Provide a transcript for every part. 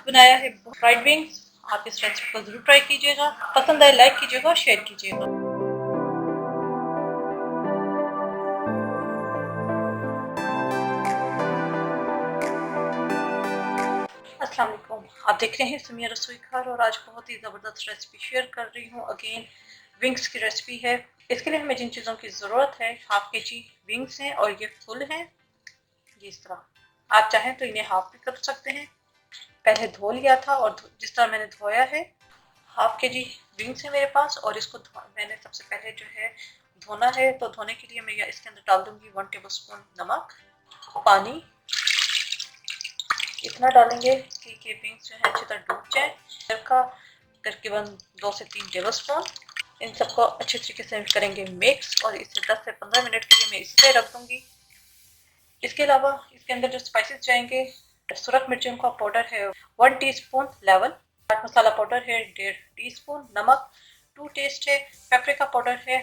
बनाया है fried wings. आप इस रेसिपी को जरूर ट्राई कीजिएगा, पसंद आए लाइक कीजिएगा और शेयर कीजिएगा। अस्सलाम वालेकुम, आप देख रहे हैं सुमिया रसोई घर और आज बहुत ही ज़बरदस्त रेसिपी शेयर कर रही हूँ। अगेन विंग्स की रेसिपी है। इसके लिए हमें जिन चीज़ों की ज़रूरत है, 1/2 kg विंग्स हैं और ये फुल हैं। ये इस तरह आप चाहें तो इन्हें हाफ भी कर सकते हैं। पहले धो लिया था और जिस तरह मैंने धोया है। 1/2 kg विंग्स है मेरे पास और इसको मैंने सबसे पहले जो है धोना है। तो धोने के लिए मैं इसके अंदर डाल दूंगी 1 टेबलस्पून नमक, पानी इतना डालेंगे कि ये विंग्स जो है अच्छी तरह डूब जाए। का तकरीबन 2 से 3 टेबलस्पून। इन सबको अच्छे तरीके से करेंगे मिक्स और इसे 10 से 15 मिनट के लिए मैं इसी तरह रख दूंगी। इसके अलावा इसके अंदर जो स्पाइसेस जाएंगे, सुरख मिर्चों का पाउडर है 1 teaspoon level, chaat masala powder है 1.5 टीस्पून, नमक 2 टेस्ट है, पेपरिका पाउडर है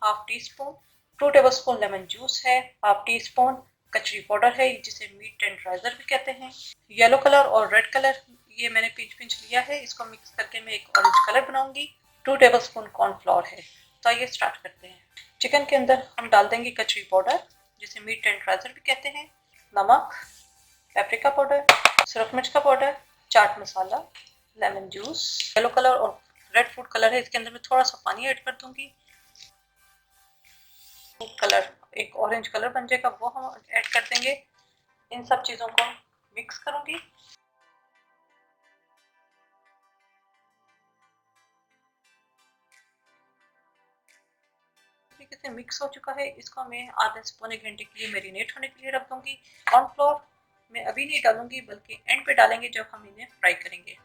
1/2 टीस्पून, 2 टेबलस्पून लेमन जूस है 1/2 टीस्पून, कचरी पाउडर है जिसे मीट टेंडराइजर भी कहते हैं, येलो कलर और रेड कलर ये मैंने पिंच पिंच लिया है। इसको मिक्स करके मैं एक ऑरेंज कलर बनाऊंगी। 2 टेबलस्पून कॉर्नफ्लोर है। तो आइए स्टार्ट करते हैं। चिकन के अंदर हम डाल देंगे कचरी पाउडर जिसे मीट टेंडराइजर भी कहते हैं, नमक, पेपरिका पाउडर, सुरख मिर्च का powder, chaat masala, lemon juice, yellow colour और रेड फूड कलर है। इसके अंदर मैं थोड़ा सा पानी ऐड कर दूंगी। कलर एक ऑरेंज कलर बन जाएगा, वो हम ऐड कर देंगे। इन सब चीज़ों को मिक्स करूंगी। तरीके से मिक्स हो चुका है। इसको मैं आधे से पौने घंटे के लिए मैरिनेट होने के लिए रख दूंगी। कॉर्नफ्लोर मैं अभी नहीं डालूंगी बल्कि एंड पे डालेंगे जब हम इन्हें फ्राई करेंगे।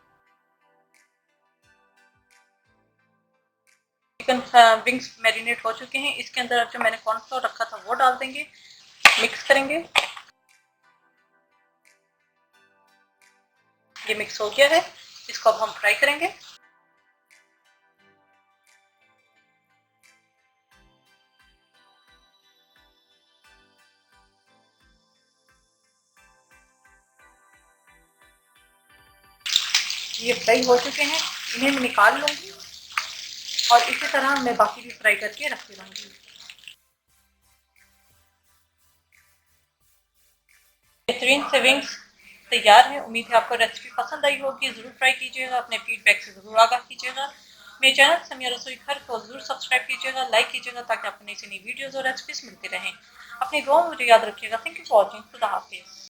चिकन विंग्स मैरिनेट हो चुके हैं। इसके अंदर जो मैंने कॉर्नफ्लोर रखा था वो डाल देंगे, मिक्स करेंगे। ये मिक्स हो गया है, इसको अब हम फ्राई करेंगे। ये फ्राई हो चुके हैं, इन्हें मैं निकाल लूंगी और इसी तरह मैं बाकी भी फ्राई करके रख लूंगी। बेहतरीन से विंग्स तैयार है। उम्मीद है आपको रेसिपी पसंद आई होगी। ज़रूर ट्राई कीजिएगा, अपने फीडबैक से ज़रूर आगाह कीजिएगा। मेरे चैनल समिया रसोई घर को ज़रूर सब्सक्राइब कीजिएगा, लाइक कीजिएगा ताकि आपको नई से नई वीडियोज़ और रेसिपीज मिलती रहें। अपनी दुआ में मुझे याद रखिएगा। Thank you for watching. खुदा हाफिज़।